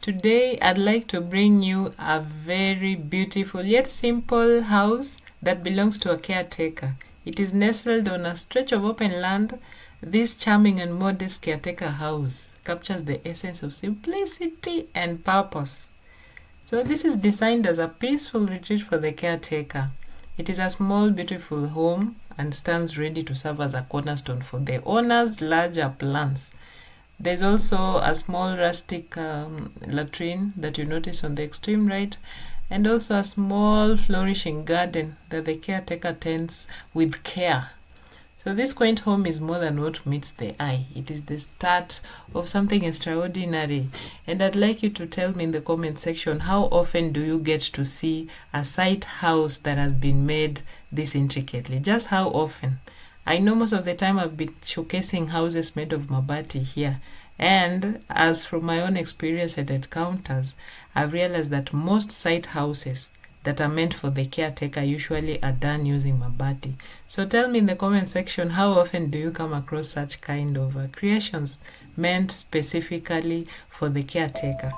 Today I'd like to bring you a very beautiful yet simple house that belongs to a caretaker. It is nestled on a stretch of open land. This charming and modest caretaker house captures the essence of simplicity and purpose. So this is designed as a peaceful retreat for the caretaker. It is a small, beautiful home and stands ready to serve as a cornerstone for the owner's larger plans. There's also a small rustic latrine that you notice on the extreme right, and also a small flourishing garden that the caretaker tends with care. So this quaint home is more than what meets the eye. It is the start of something extraordinary. And I'd like you to tell me in the comment section, how often do you get to see a site house that has been made this intricately? Just how often? I know most of the time I've been showcasing houses made of MABATI here. And as from my own experience and encounters, I've realized that most site houses that are meant for the caretaker usually are done using MABATI. So tell me in the comment section, how often do you come across such kind of creations meant specifically for the caretaker?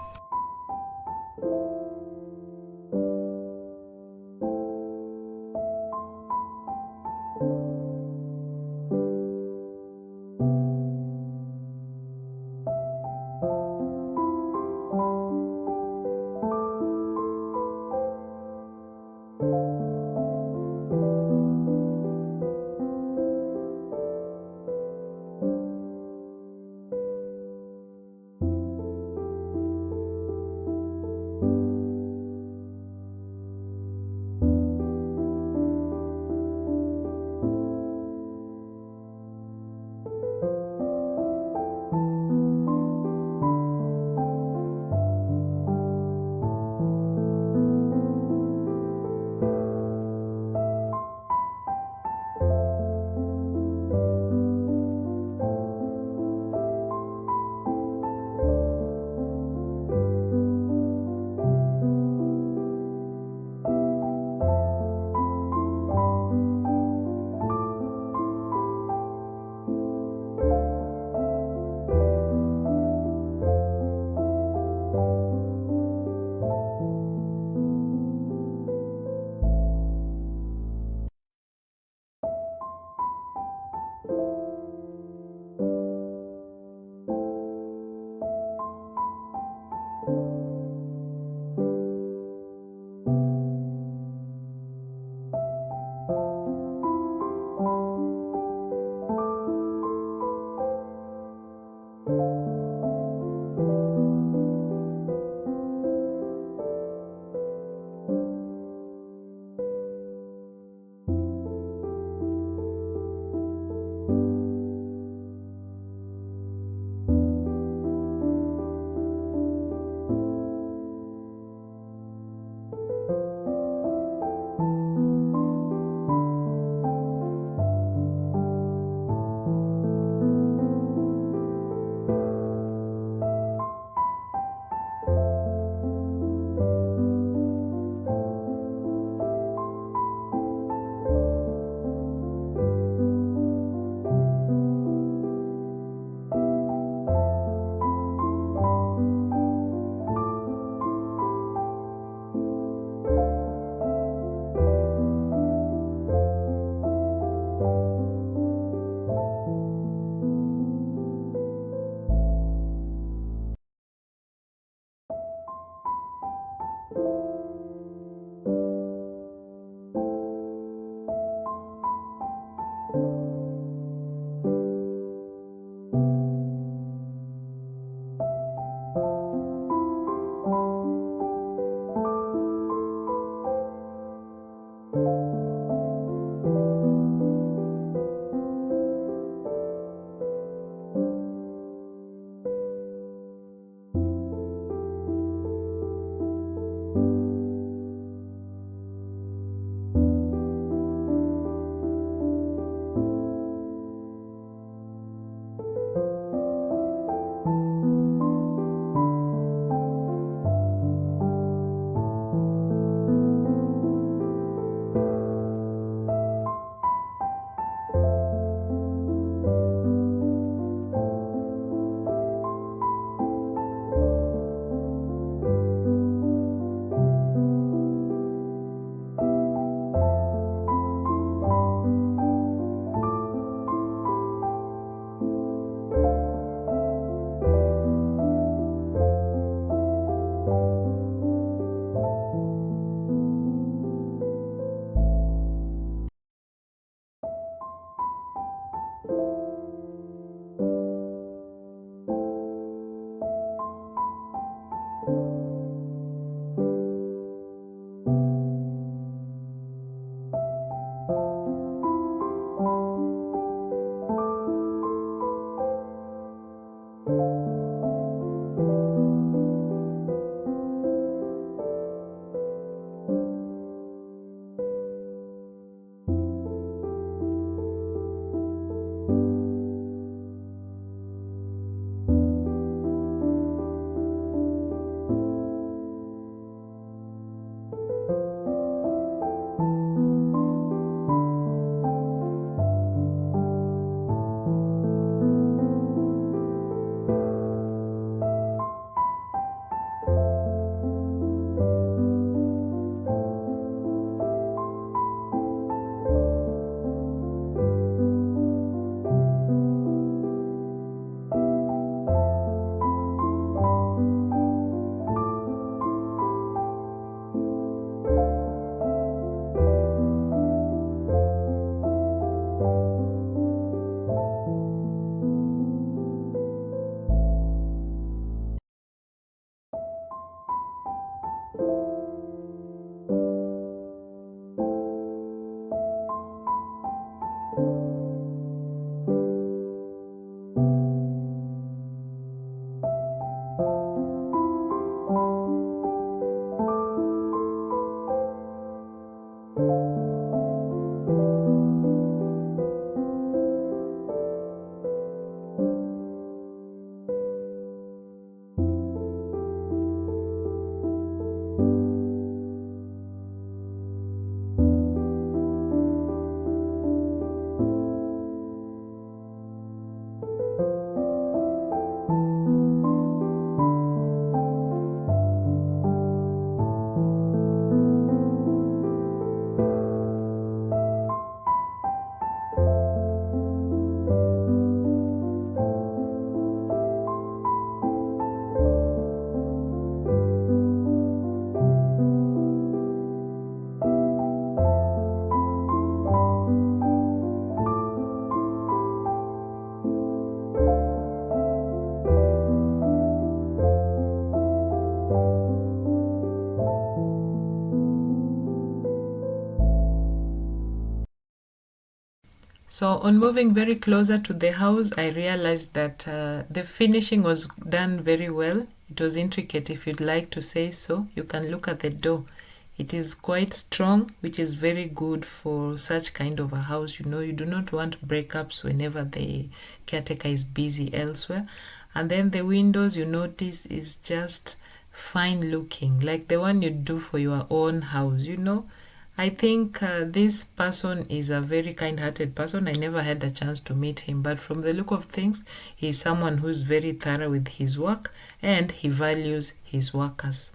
So on moving very closer to the house, I realized that the finishing was done very well. It was intricate, if you'd like to say so. You can look at the door. It is quite strong, which is very good for such kind of a house. You know, you do not want breakups whenever the caretaker is busy elsewhere. And then the windows, you notice, is just fine looking, like the one you do for your own house, you know. I think this person is a very kind-hearted person. I never had a chance to meet him, but from the look of things, he's someone who's very thorough with his work and he values his workers.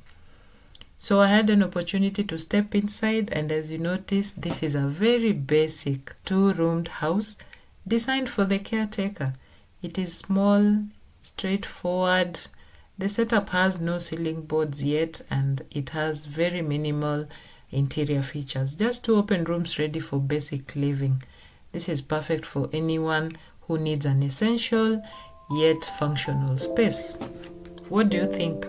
So I had an opportunity to step inside, and as you notice, this is a very basic 2-roomed house designed for the caretaker. It is small, straightforward. The setup has no ceiling boards yet, and it has very minimal interior features. Just 2 open rooms ready for basic living. This is perfect for anyone who needs an essential yet functional space. What do you think?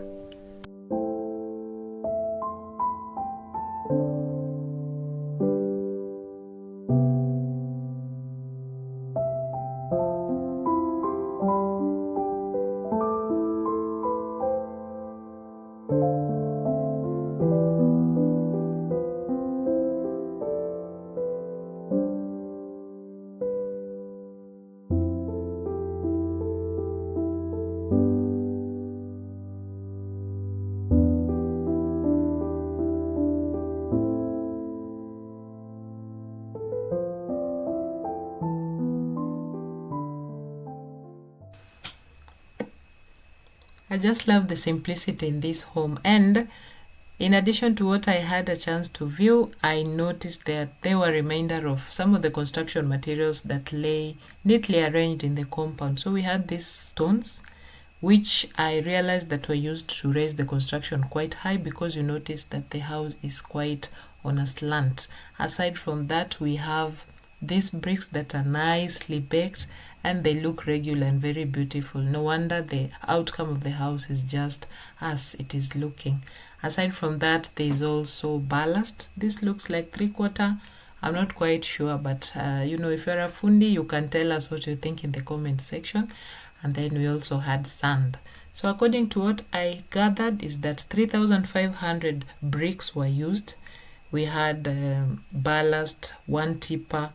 I just love the simplicity in this home, and in addition to what I had a chance to view, I noticed that there were a remainder of some of the construction materials that lay neatly arranged in the compound. So we had these stones, which I realized that were used to raise the construction quite high, because you notice that the house is quite on a slant. Aside from that, we have these bricks that are nicely baked and they look regular and very beautiful. No wonder the outcome of the house is just as it is looking. Aside from that, there is also ballast. This looks like 3/4. I'm not quite sure, but you know, if you're a fundi, you can tell us what you think in the comment section. And then we also had sand. So according to what I gathered is that 3,500 bricks were used. We had ballast, 1 tipper,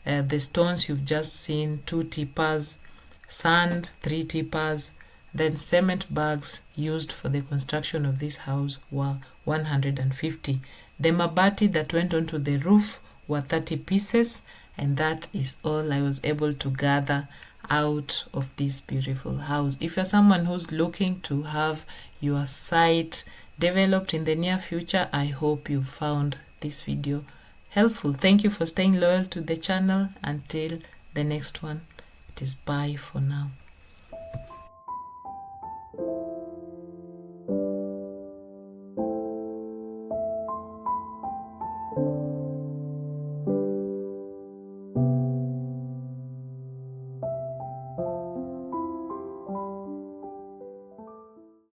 the stones you've just seen, 2 tippers, sand, 3 tippers, then cement bags used for the construction of this house were 150. The mabati that went onto the roof were 30 pieces, and that is all I was able to gather out of this beautiful house. If you're someone who's looking to have your site developed in the near future, I hope you found this video helpful. Thank you for staying loyal to the channel. Until the next one, it is bye for now.